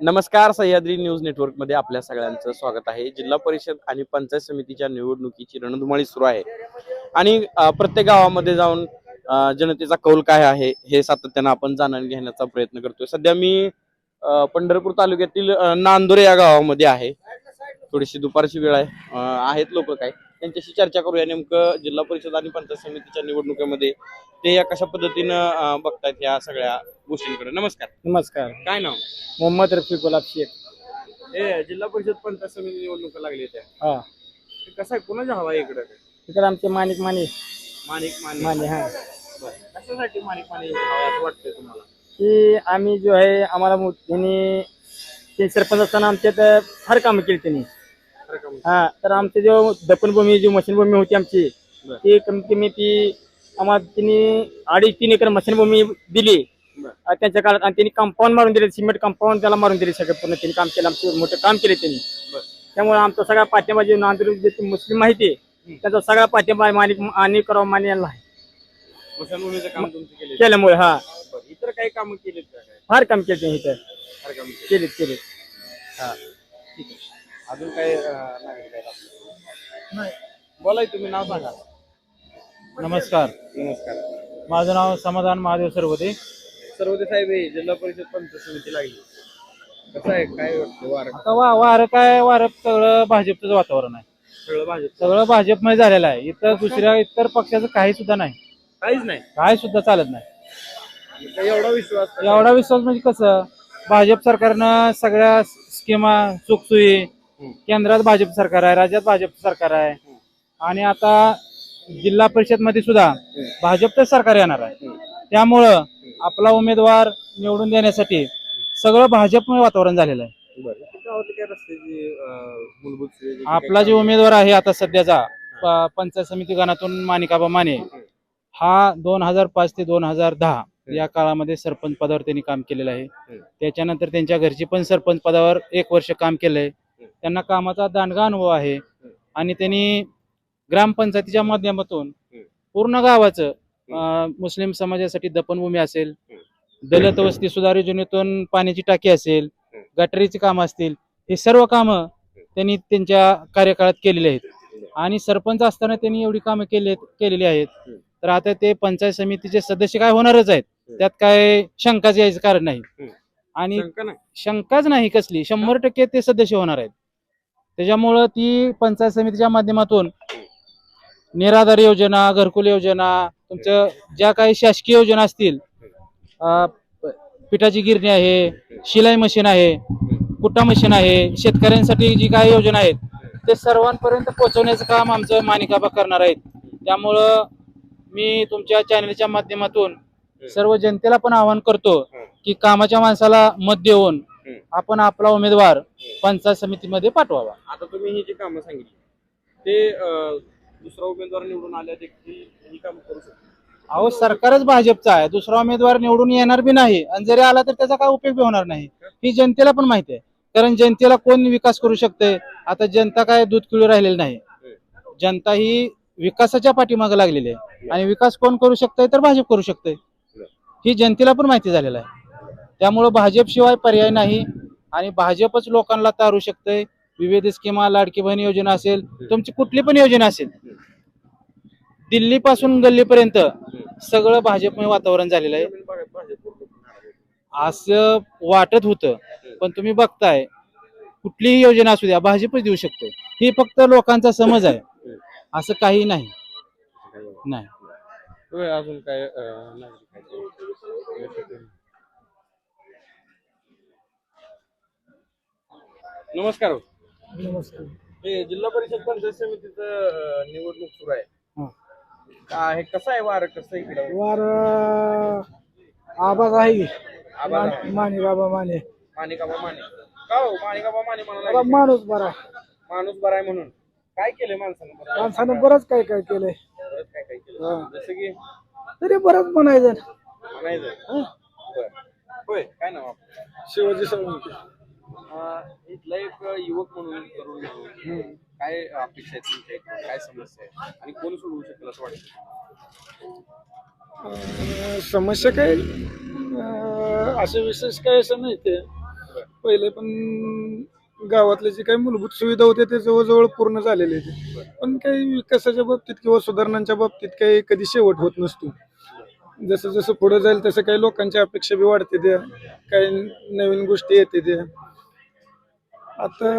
नमस्कार. Sahyadri news network मध्ये आपल्या सगळ्यांचं स्वागत आहे. जिल्हा परिषद आणि पंचायत समितीच्या निवडणुकीची रणधुमाळी सुरू आहे आणि प्रत्येक गावामध्ये जाऊन जनतेचा कौल काय आहे हे सातत्यानं आपण जाणून घेण्याचा प्रयत्न करतोय. सध्या मी पंढरपूर तालुक्यातील नांदोरे या गावामध्ये आहे. थोडीशी दुपारची वेळ आहे. आहेत लोक काय त्यांच्याशी चर्चा करूया. नेमकं जिल्हा परिषद आणि पंचायत समितीच्या निवडणुकीमध्ये ते या कशा पद्धतीनं बघतायत या सगळ्या गोष्टींकडे. नमस्कार. नमस्कार. काय नाव? मोहम्मद रफी गुलाब शेख. हे जिल्हा परिषद पंचायत समिती निवडणुका लागली त्या हा, कसं आहे, कोणाच्या हवा आहे इकडे? इकडे आमचे माणिक माने माणिक माने. माने हा बरं. कशासाठी माणिक माने हवा असं वाटतंय तुम्हाला? की आम्ही जो आहे आम्हाला त्यांनी ते सरपंच असताना आमच्यात फार कामं केली त्यांनी. खरं का म्हणजे? हा, तर आमची जो दफनभूमी जी मशीनभूमी होती आमची बरं. ती कमीत कमी ती आम्हाला त्यांनी 2.5-3 एकर मशीनभूमी दिली बरं. त्यांच्या काळात. आणि त्यांनी कंपाऊंड मारून दिले, सिमेंट कंपाऊंड त्याला मारून दिले. सगळं पूर्ण त्यांनी काम केलं, आमचं मोठं काम केले त्यांनी. बरं. त्यामुळे आमचा सगळा पाठिंबा जे नांदूर जे मुस्लिम माहिती त्याचा सगळा पाठिंबा माणिक आणि कराव माने यांना आहे. स्मशानभूमीचं काम तुमचं केलं? केल्यामुळे हा बरं. इतर काही कामं केलीत का काय? फार काम केले त्यांनी इथं. खरं काम केलं. केले. हा, ठीक आहे. अजून काय नागरिक आहेत आपल्याकडे? बोलाय, तुम्ही नाव सांगा. नमस्कार, नमस्कार. माझं नाव समाधान महादेव सरवते. सर्वते साहेब, हे जिल्हा परिषद पंचायत समिती लागली, कसं आहे, काय वाटतं वार? आता वारं सगळं भाजपचं वातावरण आहे. सगळं भाजप? सगळं भाजपमय झालेलं आहे. इतर पक्षाचं काही सुद्धा नाही, काहीच नाही. काय सुद्धा चालत नाही. एवढा विश्वास? एवढा विश्वास म्हणजे कसं, भाजप सरकारनं सगळ्या स्कीमा सुखसोयी, केंद्रात भाजप सरकार आहे, राज्यात भाजप सरकार आहे, आणि आता जिल्हा परिषद मध्ये सुद्धा भाजपचं सरकार येणार आहे. त्यामुळं आपला उमेदवार निवडून देण्यासाठी सगळं भाजपमय वातावरण झालेलं आहे. मूलभूत आपला जो उमेदवार आहे आता सध्याचा पंचायत समिती गणातून माणिकाबा माने, हा 2005 ते 2010 या काळामध्ये सरपंच पदावर त्यांनी काम केलेलं आहे. त्याच्यानंतर त्यांच्या घरची पण सरपंच पदावर 1 वर्ष काम केलंय. त्यांना कामाचा दांडगा अनुभव आहे आणि त्यांनी ग्रामपंचायतीच्या माध्यमातून पूर्ण गावाचं मुस्लिम समाजासाठी दफनभूमी असेल, दलित वस्ती सुधार योजनेतून पाण्याची टाकी असेल, गटारीची कामं असतील, हे सर्व कामं त्यांनी त्यांच्या कार्यकाळात केलेली आहेत. आणि सरपंच असताना त्यांनी एवढी कामं केलेली आहेत. तर आता ते पंचायत समितीचे सदस्य काय होणारच आहेत, त्यात काय शंकाच यायचं कारण नाही. आणि शंकाच नाही कसली, 100% ते सदस्य होणार आहेत. त्याच्यामुळं ती पंचायत समितीच्या माध्यमातून निराधार योजना, घरकुल योजना, तुमच्या ज्या काही शासकीय योजना असतील, पिठाची गिरणी आहे, शिलाई मशीन आहे, कुटा मशीन आहे, शेतकऱ्यांसाठी जी काही योजना आहेत ते सर्वांपर्यंत पोहोचवण्याचं काम आमचं माणिकाबा करणार आहेत. त्यामुळं मी तुमच्या चॅनलच्या माध्यमातून सर्व जनतेला पण आवाहन करतो की कामाच्या माणसाला मत देऊन आपण आपला उमेदवार पंचायत समितीमध्ये पाठवावा. आता तुम्ही ही जी कामं सांगितली ते दुसरा उमेदवार निवडून आल्या ही कामं करू शकतो? अहो, सरकारच भाजपचा आहे, दुसरा उमेदवार निवडून येणार बी नाही, आणि जरी आला तर त्याचा काय उपयोग बी होणार नाही. ही जनतेला पण माहिती आहे. कारण जनतेला कोण विकास करू शकते? आता जनता काय दूध किळू राहिलेली नाही. जनता ही विकासाच्या पाठीमागे लागलेली आहे, आणि विकास कोण करू शकतंय तर भाजप करू शकतंय, ही जनतेला पण माहिती झालेलं आहे. त्यामुळं भाजप शिवाय पर्याय नाही, आणि भाजपच लोकांना तारू शकतंय. विविध स्कीमा, लाडकी बहीण योजना असेल, तुमची कुठली पण योजना असेल, दिल्ली पासून गल्लीपर्यंत सगळं भाजपमय वातावरण झालेलं आहे. असं वाटत होतं, पण तुम्ही बघताय कुठलीही योजना असू द्या भाजपच देऊ शकते. ही फक्त लोकांचा समज आहे, असं काही नाही. अजून काय नमस्कार. नमस्कार. हे जिल्हा परिषद पंचायत समितीचं निवडणूक सुरू आहे. काय कसं आहे वार? कसं इकडे वार आवाज आहे आभाळ आहे. माणिकाबा माने. माणिकाबा माने का हो? माणिकाबा माने म्हणाला माणूस बरा, माणूस बरा आहे म्हणून काय केलंय माणसानं? माणसानं बरंच काय काय केलंय. बरंच काय काय केलं, जसं की तरी बरंच म्हणायचं. म्हणायचं. बरं. होय, काय नाव आपलं? शिवाजी सावंत. इथला एक युवक म्हणून तरुण म्हणून काय अपेक्षा आहेत तुमच्या इकडे? काय समस्या आहे आणि कोण सोडवू शकेल असं वाटतं? समस्या काय असे विशेष काय असं नाही. ते पहिले पण गावातल्या जे काही मूलभूत सुविधा होत्या ते जवळजवळ पूर्ण झालेले आहेत. पण काही विकासाच्या बाबतीत किंवा सुधारणांच्या बाबतीत काही कधी शेवट होत नसतो. जसं जसं पुढे जाईल तसं काही लोकांच्या अपेक्षा बी वाढते त्या, काही नवीन गोष्टी येते त्या. आता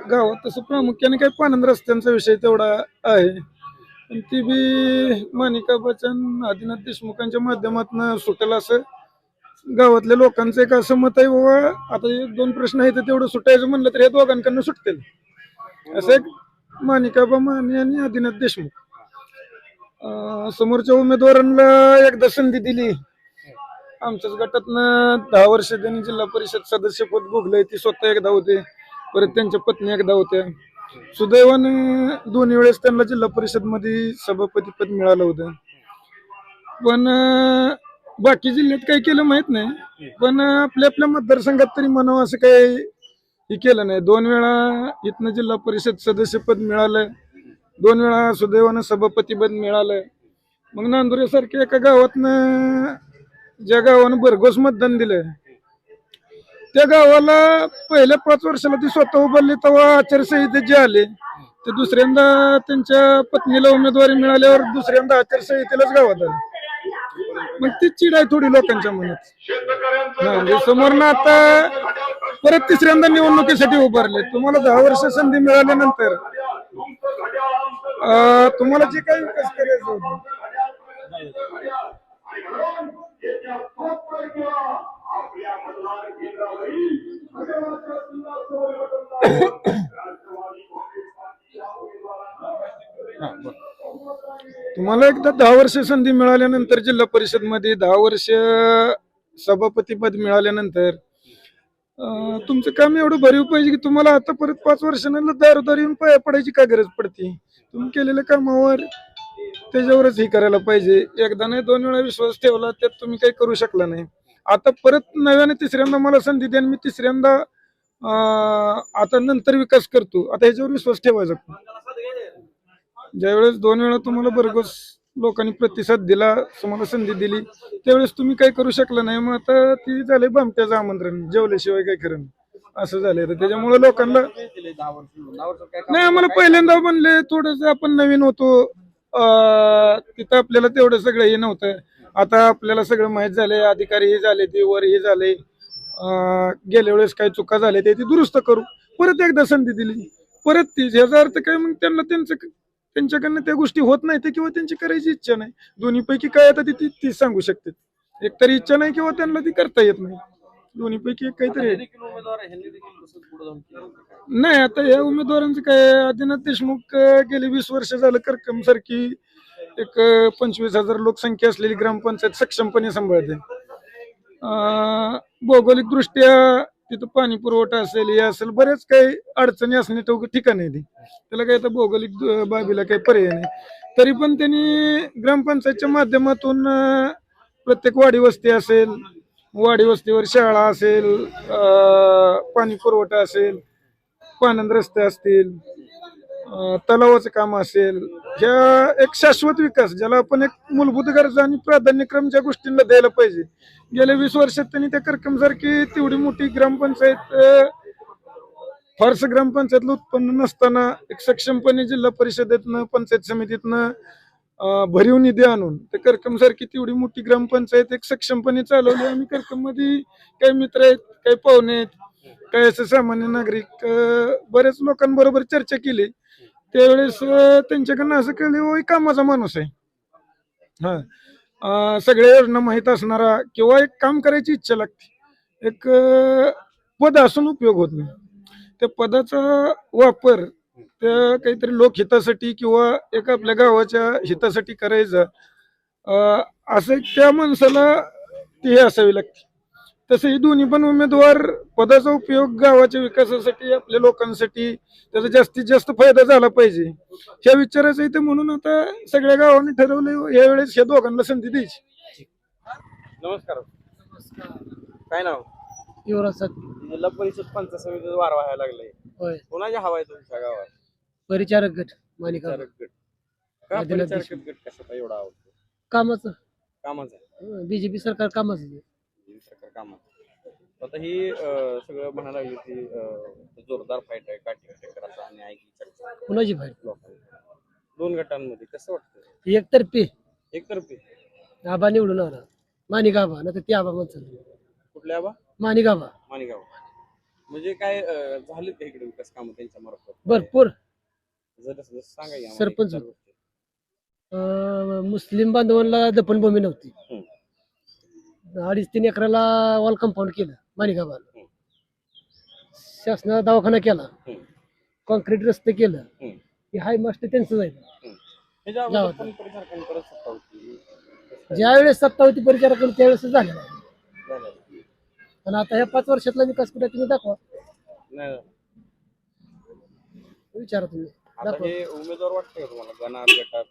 गावात तसं प्रामुख्याने काही पाणंद रस्त्यांचा विषय तेवढा आहे, पण ती बी माणिका बचन आदिनाथ देशमुखांच्या माध्यमातून सुटेल असं गावातल्या लोकांचं एक असं मत आहे. बाबा आता एक दोन प्रश्न आहेत तेवढं सुटायचं म्हणलं तर हे दोघांकडनं सुटतील असं एक माणिकाबा माने आणि आदिनाथ देशमुख. समोरच्या उमेदवारांना एकदा संधी दिली. आमच्याच गटातनं 10 वर्ष त्यांनी जिल्हा परिषद सदस्यपद भोगलंय, ती स्वतः एकदा होते, परत त्यांच्या पत्नी एकदा होत्या. सुदैवाने दोन्ही वेळेस त्यांना जिल्हा परिषद मध्ये सभापती पद मिळालं होतं. पण बाकी जिल्ह्यात काही केलं माहित नाही, पण आपल्या आपल्या मतदारसंघात तरी म्हणावं असं काही हे केलं नाही. 2 वेळा इथनं जिल्हा परिषद सदस्यपद मिळालं, 2 वेळा सुदैवानं सभापतीपद मिळालं. मग नांदुरेसारख्या एका गावातनं ज्या गावानं भरघोस मतदान दिलं त्या गावाला पहिल्या 5 वर्षाला ती स्वतः उभारली, तेव्हा आचारसंहितेत जे आले ते दुसऱ्यांदा त्यांच्या पत्नीला उमेदवारी मिळाल्यावर दुसऱ्यांदा आचारसंहितेलाच गावात आले. मग ती चिड आहे थोडी लोकांच्या मनात. समोरनं आता परत तिसऱ्यांदा निवडणुकीसाठी उभारले. तुम्हाला 10 वर्ष संधी मिळाल्यानंतर तुम्हाला जे काही विकास करायचा होता तुम्हाला एकदा 10 वर्ष संधी मिळाल्यानंतर जिल्हा परिषद मध्ये 10 वर्ष सभापती पद मिळाल्यानंतर तुमचं काम एवढं भरीव पाहिजे की तुम्हाला आता परत 5 वर्षांना दारोदारी येऊन पाया पडायची काय गरज पडते. तुम्ही केलेल्या कामावर त्याच्यावरच हे करायला पाहिजे. एकदा नाही 2 वेळा विश्वास ठेवला त्यात तुम्ही काही करू शकला नाही. आता परत नव्याने तिसऱ्यांदा मला संधी द्या, मी तिसऱ्यांदा आता नंतर विकास करतो, आता ह्याच्यावर विश्वास ठेवायचा. ज्यावेळेस 2 वेळा तुम्हाला भरघोस लोकांनी प्रतिसाद दिला, तुम्हाला संधी दिली, त्यावेळेस तुम्ही काही करू शकला नाही. मग आता ती झाले भामट्याचं आमंत्रण, जेवल्याशिवाय काय खरं असं झालंय. तर त्याच्यामुळे लोकांना नाही, आम्हाला पहिल्यांदा म्हणले थोडस आपण नवीन होतो, तिथं आपल्याला तेवढं सगळं हे नव्हतं. आता आपल्याला सगळं माहित झालंय, अधिकारी हे झाले, ते वर हे झाले, गेल्या वेळेस काही चुका झाल्या ते दुरुस्त करू. परत एकदा संधी दिली, परत तीच. याचा अर्थ काय, मग त्यांना त्यांच्याकडनं त्या गोष्टी होत नाही ते, किंवा त्यांची करायची इच्छा नाही. दोन्हीपैकी काय आता ती सांगू शकते. एकतरी इच्छा नाही किंवा त्यांना ती करता येत नाही. दोन्हीपैकी एक काहीतरी नाही. आता या उमेदवारांचं काय, आदिनाथ देशमुख गेली 20 वर्ष झालं करकम सारखी एक 25,000 लोकसंख्या असलेली ग्रामपंचायत सक्षमपणे सांभाळते. भौगोलिक दृष्ट्या तिथं पाणी पुरवठा असेल, हे असेल, बरेच काही अडचणी असणे ठिकाण आहे. त्याला काही आता भौगोलिक बाबीला काही पर्याय नाही. तरी पण त्यांनी ग्रामपंचायतच्या माध्यमातून प्रत्येक वाडी वस्ती असेल, वाडी वस्तीवर शाळा असेल, पाणी पुरवठा असेल, पाणंद रस्ते असतील, तलावाचं काम असेल, ह्या एक शाश्वत विकास ज्याला आपण एक मूलभूत गरजा आणि प्राधान्यक्रम ज्या गोष्टींना द्यायला पाहिजे. गेल्या 20 वर्षात त्यांनी त्या करकमसारखी तेवढी मोठी ग्रामपंचायत, फारसं ग्रामपंचायतलं उत्पन्न नसताना एक सक्षमपणे जिल्हा परिषदेतनं पंचायत समितीतनं भरीव निधी आणून ते करकमसारखी तेवढी मोठी ग्रामपंचायत एक सक्षमपणे चालवली. आम्ही करकम मध्ये काही मित्र आहेत, काही पाहुणे आहेत, काही असं सामान्य नागरिक, बऱ्याच लोकांबरोबर चर्चा केली. त्यावेळेस त्यांच्याकडनं असं कळलं, कामाचा माणूस आहे, सगळ्या योजना माहीत असणारा, किंवा एक काम करायची इच्छा लागते. एक पद असून उपयोग होत नाही. त्या पदाचा वापर त्या काहीतरी लोकहितासाठी किंवा एक आपल्या गावाच्या हितासाठी करायचा, असं त्या माणसाला ती हे असावी लागते. तसं ही दोन्ही पण उमेदवार पदाचा उपयोग गावाच्या विकासासाठी, आपल्या लोकांसाठी त्याचा जास्तीत जास्त फायदा झाला पाहिजे ह्या विचाराचं इथे. म्हणून आता सगळ्या गावांनी ठरवलं यावेळेस ह्या दोघांना संधी द्यायची. नमस्कार, काय नाव? युवराज जिल्हा परिषद पंचायत समितीत वार व्हायला लागले, होय. कोणाच्या हवा आहे तुमच्या गावात? परिचारक गट मानिका परिचारक गट का? परिचारक गट कशाचा एवढा आवडतो? कामाचं कामाचा बीजेपी सरकार कामाचं सरकार कामाचा. आता ही सगळं म्हणायला लागली की जोरदार फाईट आहे काटेकराचा आणि ऐकीचा कुणाची फाईट दोन गटांमध्ये कसं वाटतं एकतर्फी एकतर्फी आबा निवडून आला माणिक आबा नाही तर ते आबा म्हणतात कुठल्या बा माणिक आबा माणिगाव म्हणजे काय झाले ते इकडे विकास कामं त्यांच्या मार्फत भरपूर जर सांगा की आम्हाला सरपंच एक-चार गोष्टी. मुस्लिम बांधवांना दफनभूमी नव्हती 2.5-3 एकराला वॉल कंपाऊंड केलं माणिक आबाला शासनाने दवाखाना केला कॉन्क्रीट रस्ते केलं हे हाय मास्टर त्यांचं जाईल ह्याच्या अगोदर पण परिचारकांकडे सत्ता होती. ज्या वेळेस सत्ता होती परिचारकांना त्यावेळेस झालेलं आहे झालं. आणि आता ह्या 5 वर्षातला विकास कुठे तुम्ही दाखवा नाही विचारा तुम्ही आता दाखवा हे उमेदवार वाटतंय का तुम्हाला गणात गटात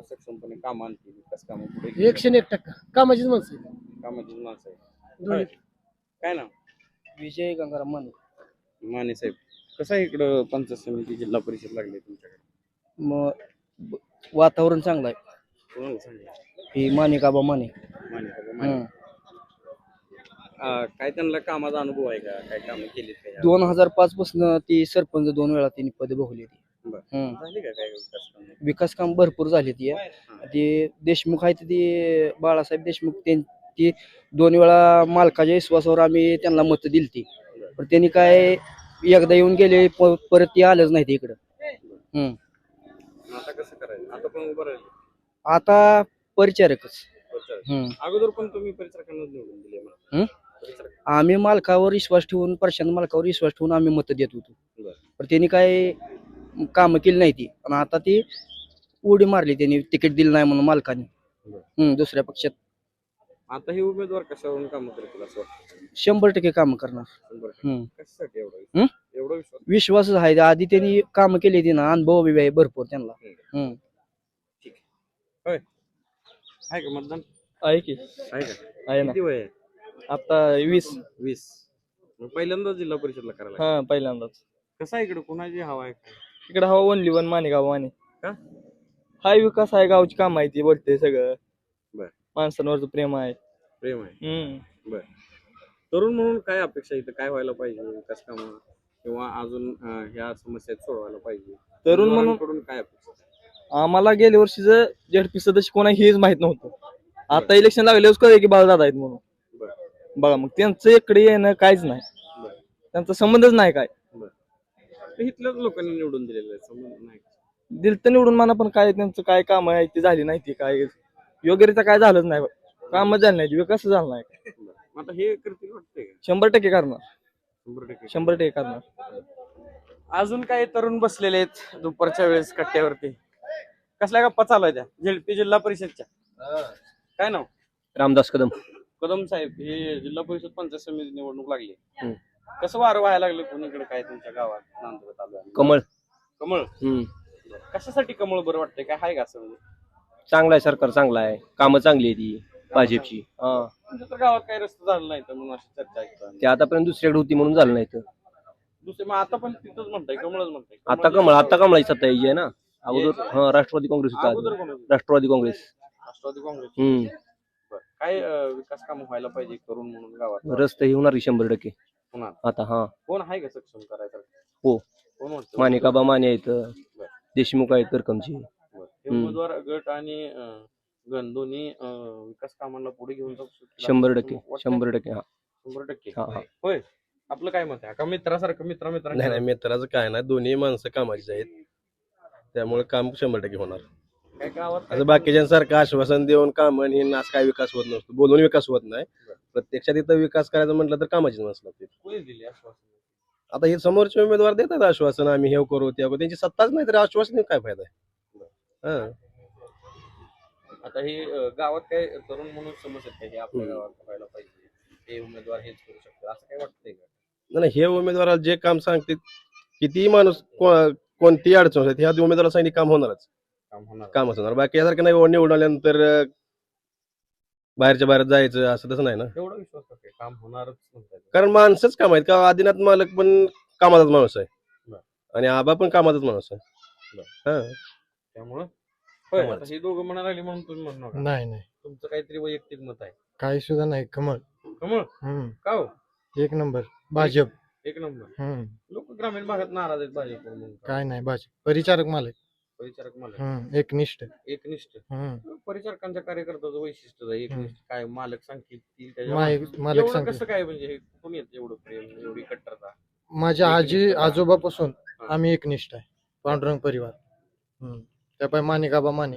सक्षमपणे काम आणतील विकास कामं पुढे 101% कामाचीच माणसं आहेत. कामाची माणसं आहे दोन्ही. काय नाव विजय गंगाराम माने माने साहेब कसं आहे इकडं पंचायत समिती जिल्हा परिषद लागली तुमच्याकडे मग वातावरण चांगलं आहे कोणाला सांगा ही माणिक आबा माने माने का माने काय त्यांना कामाचा अनुभव आहे का काय कामं केलीत का या? 2005 पासून ती सरपंच 2 वेळा तिने पद भोगली ती बरं. झाली का काय विकास कामं? विकास काम भरपूर झाली ती देशमुख आहेत ती बाळासाहेब देशमुख ती 2 वेळा मालकाच्या विश्वासावर आम्ही त्यांना मत दिलती पण त्यांनी काय एकदा येऊन गेले परत ती आलंच नाही ते इकडं आता कसं करायचं आता पण उभं राहिलं आता परिचारकच अगोदर पण तुम्ही परिचारकांना निवडून दिले मला परिचारक. आम्ही मालकावर विश्वास ठेवून प्रशांत मालकावर विश्वास ठेवून आम्ही मत देत होतो बरं. पण त्यांनी काय कामं केली नाही ती आणि आता ती उडी मारली त्यांनी तिकीट दिलं नाही म्हणून मालकाने दुसऱ्या पक्षात आता हे उमेदवार कशावरून काम करतील असं वाटतं 100% कामं करणार 100%. कशासाठी एवढा हं? एवढा विश्वास विश्वासच आहे आधी त्यांनी कामं केली ती ना अनुभव बी आहे भरपूर त्यांना आहे का मतदान आहे की आहे का आहे ना किती वय आहे आता 20 20 मग पहिल्यांदा जिल्हा परिषदला करायला हा पहिल्यांदाच कसं आहे इकडे कोणाची हवा आहे इकडे हवा ओनली वन माणिक माने का? हाय विकास आहे गावची काम आहे ती बोलते सगळं बर. माणसांवरचं प्रेम आहे प्रेम आहे तरुण म्हणून काय अपेक्षा इथं काय व्हायला पाहिजे विकास कामं किंवा अजून ह्या समस्या सोडवायला पाहिजे तरुण म्हणून कडून काय अपेक्षा आम्हाला गेल्या वर्षीचं झेडपी सदस्य कोण आहे हेच माहित नव्हतं आता इलेक्शन लागल्यावर कळलं की बाळदादा आहेत म्हणून बरं. बघा मग त्यांचं इकडे येणं काहीच नाही बरं. त्यांचा संबंधच नाही काय ते इथल्याच लोकांनी निवडून दिलेलं आहे संबंध नाही दिलतं निवडून म्हणा पण काय त्यांचं काय काम आहे ते झाली नाही ती काय योग्यरित्या काय झालंच नाही कामच झालं नाही विकास झाला नाही बरं. मग आता हे करतील वाटतंय का 100% करणार 100%. 100% करणार अजून काही तरुण बसलेले आहेत दुपारच्या वेळेस कट्ट्यावरती कसल्या गप्पा चालू आहे त्या झेडपी जिल्हा परिषदच्या काय नाव रामदास कदम कदम साहेब हे जिल्हा परिषद पंचायत समिती निवडणूक लागली कसं वारं व्हायला लागलं कोणीकडे काय तुमच्या गावात नांदवत आलं आहे? कमळ कमळ कशासाठी कमळ बरं वाटतंय काय आहे का असं म्हणजे चांगला आहे सरकार चांगला आहे कामं चांगली आहे ती भाजपची तुमच्या तर गावात काही रस्ता झाला नाही तर म्हणून अशी चर्चा ऐकतो ते आतापर्यंत दुसरीकडे होती म्हणून झालं नाही तर दुसरे मग आता पण तिथंच म्हणताय कमळच म्हणताय आता कमळाची सत्ता यायची आहे ना अगोदर राष्ट्रवादी काँग्रेस अगोदर होता कोणाचं? राष्ट्रवादी काँग्रेस राष्ट्रवादी काँग्रेस बरं. काय विकास कामं व्हायला पाहिजे तरुण म्हणून गावात रस्ते ही होणार 100% होणार आता कोण आहे का सक्षम करायचं हो. कोण वाटतं माणिकाबा माने आहेत देशमुख आहेत करकमची बरं. हे उमेदवार गट आणि गण दोन्ही विकास कामांना पुढे घेऊन जाऊ शकतील 100% वाटतंय? 100% 100%. हा होय आपलं काय मत आहे का मित्रासारखं मित्र नाही मित्राचं काय नाही दोन्ही माणसं कामाचीच आहेत त्यामुळे काम 100% होणार काय गावात असं बाकीच्यांसारखं आश्वासन देऊन काम आणि असं काय विकास होत नसतो बोलून विकास होत नाही प्रत्यक्षात इथं विकास करायचा म्हटलं तर कामाचीच माणसं लागते कोणी दिली आश्वासन आता हे समोरचे उमेदवार देतात आश्वासन आम्ही हे करू ते करू त्यांची सत्ताच नाही तर आश्वासन काय फायदा आहे आता हे गावात काय तरुण म्हणून समजत नाही हे आपल्या गावात व्हायला पाहिजे हे उमेदवार हेच करू शकतात असं काय वाटतंय का नाही हे उमेदवाराला जे काम सांगते कितीही माणूस कोणतीही अडचण होते ह्या उमेदवाराला सांगितलं काम होणारच काम होणार कामच होणार बाकी यासारखं नाही निवडून आल्यानंतर बाहेरच्या बाहेर जायचं असं तसं नाही ना एवढा विश्वास आहे काम होणारच म्हणतात कारण माणसंच काम आहेत का आदिनाथ मालक पण कामाचाच माणूस आहे बरं. आणि आबा पण कामाचाच माणूस आहे त्यामुळं होय आता हे दोघं म्हणायला लागले म्हणून तुम्ही म्हणू नका नाही तुमचं काहीतरी वैयक्तिक मत आहे काही सुद्धा नाही कमळ कमळ का हो एक नंबर भाजप. एक नंबर. लोक ग्रामीण भागात नाराज आहेत भाजपवर म्हणून. काय नाही भाजप परिचारक मालक. परिचारक मला एकनिष्ठ. एकनिष्ठ. हम्म. परिचारकांच्या कार्यकर्त्याचं वैशिष्ट्य आहे एकनिष्ठ. काय मालक सांगतील ती त्याच्या मालक एवढं सांगते. कसं काय म्हणजे हे कुठून येत एवढं प्रेम एवढी कट्टरता? माझ्या आजी एकनिष्ठ. आजोबापासून हा. आम्ही एकनिष्ठ आहे. पांडुरंग परिवार. त्यापाय माणिकाबा माने.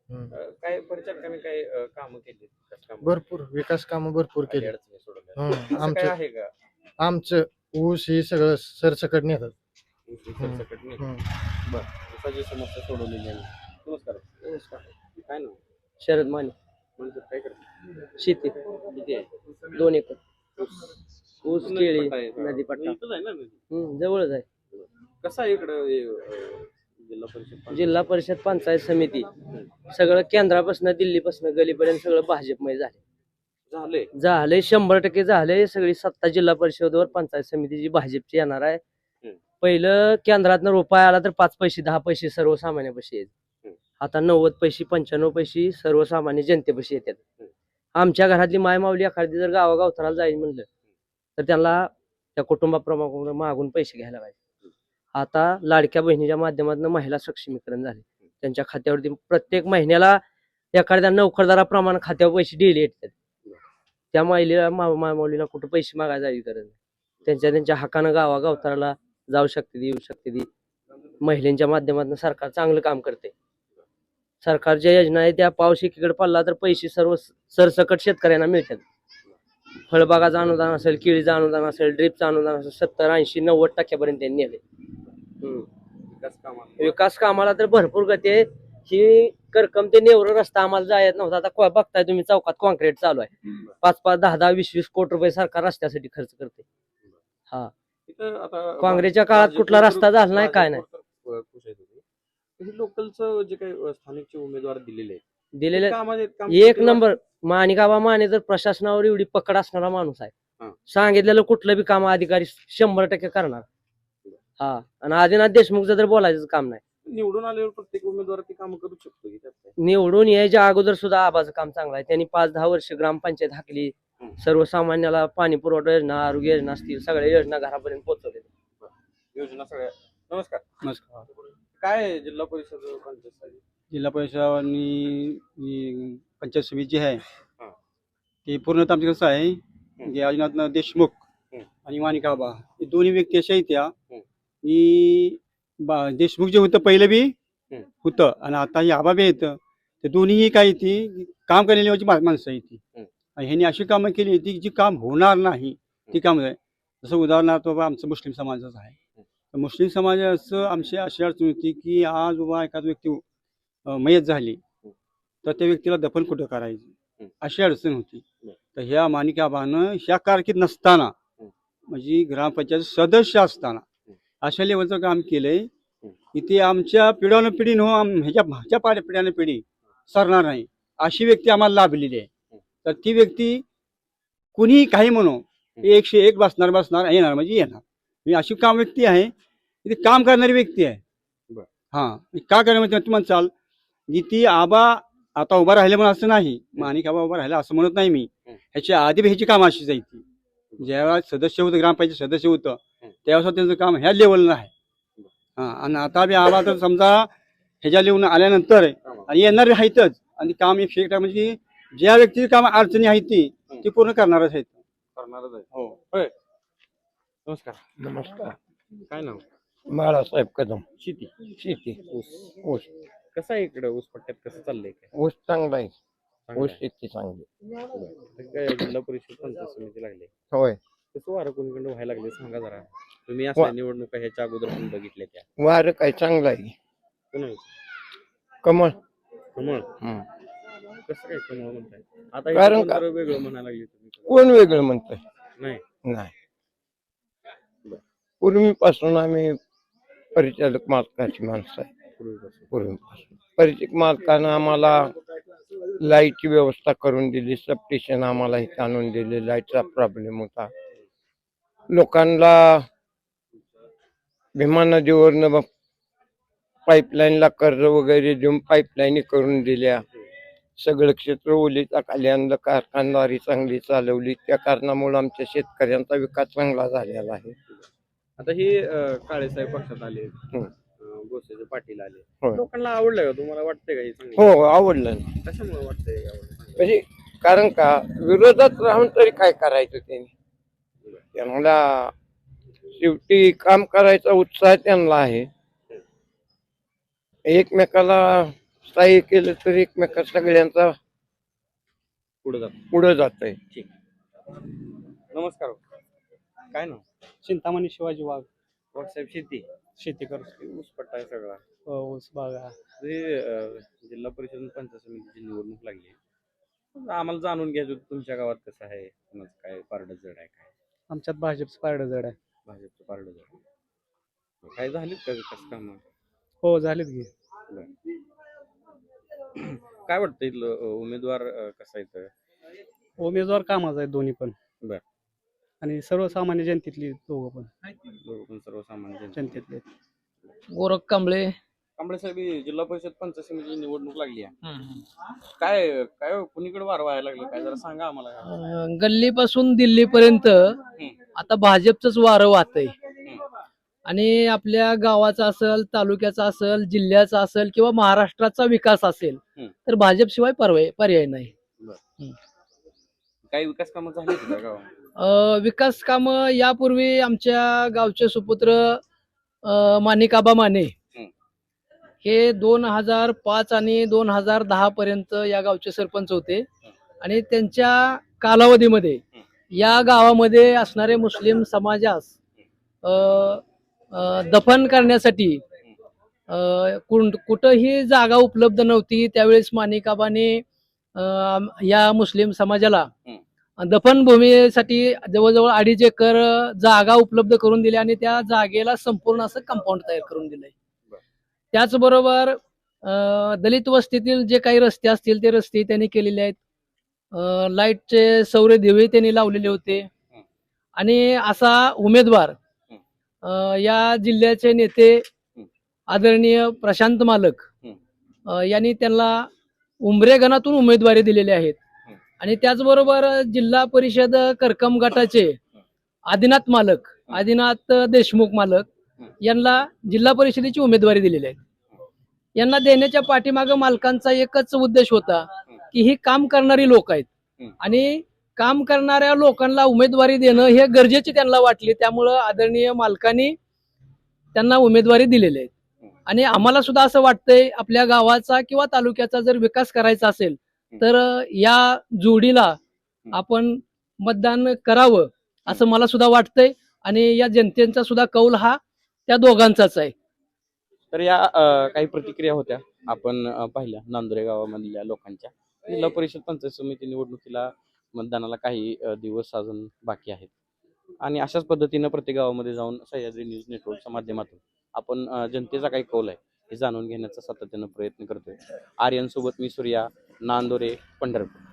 काय परिचारकांनी काय कामं केली काम भरपूर विकास कामं भरपूर केली. अडचणी सोडवल्या असं काय आमचं आहे का? आमचं ऊस हे सगळं सरसकट नेतात. सरसकट नाही. बरं ऊसाची समस्या सोडवलेली आहे. नमस्कार. नमस्कार. काय नाव? शरद माने. म्हणजे काय करतो? शेती किती आहे? 2 एकर. ऊस नदी केळी पट्टा आहे. नदी पट्टा. इथंच आहे ना नदी? जवळच आहे. कसं आहे इकडं जिल्हा परिषद? जिल्हा परिषद पंचायत समिती सगळं केंद्रापासून दिल्लीपासून गलीपर्यंत सगळं भाजपमय झालंय. झालंय 100% झालंय. सगळी सत्ता जिल्हा परिषदेवर पंचायत समितीची भाजपची येणार आहे. पहिलं केंद्रातनं रुपये आला तर 5 पैसे 10 पैसे सर्वसामान्यापाशी येत. आता 90 पैसे 95 पैसे सर्वसामान्य जनतेपाशी येतात. आमच्या घरातली माय माऊली एखादी जर गावागावताला जाईल म्हणलं तर त्यांना त्या कुटुंबाप्रमाणे मागून पैसे घ्यायला पाहिजे. आता लाडक्या बहिणीच्या माध्यमातून महिला सक्षमीकरण झाले. त्यांच्या खात्यावरती प्रत्येक महिन्याला एखाद्या नोकरदाराप्रमाणे खात्यावर पैसे डेली येतात. त्या महिलेला माऊलीला कुठं पैसे मागायला जायची गरज नाही. त्यांच्या हक्कानं गावागावताला जाऊ शकते येऊ शकते. महिलांच्या माध्यमातून सरकार चांगलं काम करते. सरकारच्या योजना आहे त्या पाऊस एकीकडे पडला तर पैसे सर्व सरसकट शेतकऱ्यांना मिळतात. फळबागाचं अनुदान असेल, केळीचं अनुदान असेल, ड्रिपचं अनुदान असेल 70, 80, 90% त्यांनी नेले. विकास कामाला तर भरपूर गती आहे. ही करकम ते नेवरं रस्ता आम्हाला जायत नव्हता. आता बघताय तुम्ही चौकात कॉन्क्रीट चालू आहे. 5-5, 10-10, 20-20 कोटी रुपये सरकार रस्त्यासाठी खर्च करते. हा काँग्रेसच्या काळात कुठला रस्ता झाला नाही काय नाही. लोकलचं जे काही स्थानिकचे उमेदवार दिलेले दिलेले काम एक नंबर. माणिकाबा माने तर प्रशासनावर एवढी पकड असणारा माणूस आहे. सांगितलेलं कुठलं बी काम अधिकारी 100% करणार. हा आणि आदिनाथ देशमुखचं तर बोलायचं काम नाही. निवडून आल्यावर प्रत्येक उमेदवार ते काम करू शकतो की त्यात काय? निवडून यायच्या अगोदर सुद्धा आबाचं काम चांगलं आहे. त्यांनी 5-10 वर्ष ग्रामपंचायत हाकली. सर्वसामान्याला पाणी पुरवठा योजना, आरोग्य योजना असतील सगळ्या योजना घरापर्यंत पोहोचवल्या. योजना सगळ्या. नमस्कार. नमस्कार. काय आहे जिल्हा परिषद पंचायत? जिल्हा परिषद आणि पंचायत समिती जी आहे ती पूर्णतः आमचं कसं आहे की अजिनाथ देशमुख आणि माणिकाबा हे दोन्ही व्यक्ती अशा आहेत त्या की देशमुख जे होतं पहिलं बी होतं आणि आता हे आबा बी येतं. ते दोन्हीही काय ती काम करण्याची माणसं आहे ती. आणि ह्यांनी अशी कामं केली होती जी काम होणार नाही ती कामं आहे. जसं उदाहरणार्थ बाबा आमचं मुस्लिम समाजाचं आहे. तर मुस्लिम समाजाचं आमची अशी अडचण होती की आज बाबा एखादी व्यक्ती मयत झाली तर त्या व्यक्तीला दफन कुठं करायचं अशी अडचण होती. तर ह्या माणिकाबानं ह्या कारकीर्द नसताना म्हणजे ग्रामपंचायत सदस्य असताना अशा लेवलचं काम केलंय की ते आमच्या पिढ्यानं पिढी न ह्याच्या पिढ्यानं पिढी सरणार नाही अशी व्यक्ती आम्हाला लाभलेली आहे. तर ती व्यक्ती कुणीही काही म्हणू 101 बसणार येणार म्हणजे येणार. ही अशी काम व्यक्ती आहे ती काम करणारी व्यक्ती आहे. हा का करणार तुम्हाला चाल की ती आबा आता उभा राहिले म्हणून असं नाही. माणिक आबा उभा राहिला असं म्हणत नाही मी. ह्याच्या आधी ह्याची काम अशी जायची. ज्यावेळेस सदस्य होतं ग्रामपंचायत सदस्य होतं त्यावेळेस त्यांचं काम ह्या लेवलला आहे. हा आणि आता बी आला तर समजा ह्याच्या लिहून आल्यानंतर आणि येणार आहेतच आणि काम एक शेक म्हणजे ज्या व्यक्तीची काम अडचणी आहेत ती पूर्ण करणारच आहेत. करणारच आहे. हो. होय. नमस्कार. नमस्कार. काय नाव? बाळासाहेब कदम. शेती. शेती ऊस. कसं आहे इकडे ऊस पट्ट्यात कसं चाललंय काय? ऊस चांगला आहे. चांगलं ऊस आहे. शेती चांगली. बरं. काय जिल्हा परिषद पंचायत समिती लागले होय. कसं वारं कोणीकडे व्हायला लागले सांगा जरा. तुम्ही असल्या निवडणुका ह्याच्या अगोदर पण बघितल्या त्या. वार काय चांगला आहे. कोणाचं? कमळ. कमळ. कसं काय कमळ म्हणताय? आता कारण इथं कोणतरी वेगळं म्हणायला लागले तुम्ही. कोण वेगळं म्हणतंय? नाही. नाही. पूर्वीपासून आम्ही परिचालक मालकाची माणसं आहे. पूर्वीपासून परिचालक मालकानं आम्हाला लाईटची व्यवस्था करून दिली. सबस्टेशन आम्हाला इथं आणून दिले. लाईटचा प्रॉब्लेम होता. लोकांना भीमा नदीवरनं पाईपलाईनला कर्ज वगैरे देऊन पाईपलाईन करून दिल्या. सगळं क्षेत्र ओलीचा खाली आणलं, कारखानदारी चांगली चालवली, त्या कारणामुळे आमच्या शेतकऱ्यांचा विकास चांगला झालेला आहे. आता हे काळेसाहेब पक्षात आले, गोसेचे पाटील आले, होय. लोकांना आवडलं का? तुम्हाला वाटतंय का हे चांगलं? हो, आवडलं ना. कशामुळे वाटतंय हे आवडलं? म्हणजे कारण का विरोधात राहून तरी काय करायचं त्यांनी, त्यांना शेवटी काम करायचा उत्साह त्यांना आहे. एकमेकाला स्थायी केलं तर एकमेका सगळ्यांचा पुढे जात. पुढे जात आहे. नमस्कार. काय ना चिंतामणी शिवाजी वाघ साहेब, शेती करतो. ऊस पट्टा आहे सगळा. ऊस बागा. जिल्हा परिषद पंचायत समितीची निवडणूक लागली. आम्हाला जाणून घ्यायचं होतं तुमच्या गावात कसं आहे, कोणाचं काय पारडं जड आहे, काय आमच्यात भाजपचं पारडं जड आहे. भाजपचं पारडं जड आहे. काय झालीत का विकास कामं? हो झालीत की. काय वाटतं इथलं उमेदवार कसा येतं? उमेदवार कामाचा आहे दोन्ही पण. बर. आणि सर्वसामान्य जनतेतली दोघं पण. दोघं पण सर्वसामान्य जनता. जनतेतले. गोरख कांबळे. कांबळे साहेब, ही जिल्हा परिषद पंचायत समितीची निवडणूक लागली आहे. काय काय कुणीकडे वार व्हायला लागलं, काय जरा सांगा आम्हाला. गल्लीपासून दिल्लीपर्यंत आता भाजपचंच वारं वाहतंय. आणि आपल्या गावाचा असेल, तालुक्याचा असेल, जिल्ह्याचा असेल किंवा महाराष्ट्राचा विकास असेल तर भाजपशिवाय पर्याय नाही. काही विकास कामं झाली का गावात? विकास काम यापूर्वी आमच्या गावचे सुपुत्र माणिकाबा माने हे 2005 आणि 2010 पर्यंत या गावचे सरपंच होते. आणि त्यांच्या कालावधीमध्ये या गावामध्ये असणारे मुस्लिम समाजास दफन करण्यासाठी कुठंही जागा उपलब्ध नव्हती. त्यावेळेस माणिकाबाने या मुस्लिम समाजाला दफनभूमीसाठी जवळजवळ 2.5 एकर जागा उपलब्ध करून दिली आणि त्या जागेला संपूर्ण असं कंपाऊंड तयार करून दिलंय. त्याचबरोबर दलित वस्तीतील जे काही रस्ते असतील ते रस्ते त्यांनी केलेले आहेत. लाईटचे सौर दिवे त्यांनी लावलेले होते. आणि असा उमेदवार या जिल्ह्याचे नेते आदरणीय प्रशांत मालक यांनी त्यांना उंबरे गणातून उमेदवारी दिलेली आहेत. आणि त्याचबरोबर जिल्हा परिषद करकम गटाचे आदिनाथ देशमुख मालक यांना जिल्हा परिषदेची उमेदवारी दिलेली आहे. यांना देण्याच्या पाठीमागे मालकांचा एकच उद्देश होता की ही काम करणारी लोक आहेत आणि काम करणाऱ्या लोकांना उमेदवारी देणं हे गरजेचे त्यांना वाटले. त्यामुळं आदरणीय मालकांनी त्यांना उमेदवारी दिलेली आहे. आणि आम्हाला सुद्धा असं वाटतंय आपल्या गावाचा किंवा तालुक्याचा जर विकास करायचा असेल तर या जोडीला आपण मतदान करावं असं मला सुद्धा वाटतंय. आणि या जनतेचा सुद्धा कौल हा त्या दोघांचाच आहे. तर या काही प्रतिक्रिया होत्या आपण पाहिल्या नांदुरे गावामधल्या लोकांच्या. जिल्हा परिषद पंचायत समिती निवडणुकीला मतदानाला काही दिवस अजून बाकी आहेत. आणि अशाच पद्धतीनं प्रत्येक गावामध्ये जाऊन सह्याद्री न्यूज नेटवर्कच्या माध्यमातून आपण जनतेचा काही कौल आहे हे जाणून घेण्याचा सातत्यानं प्रयत्न करतोय. आर्यन सोबत मी सूर्या, नांदुरे, पंढरपूर.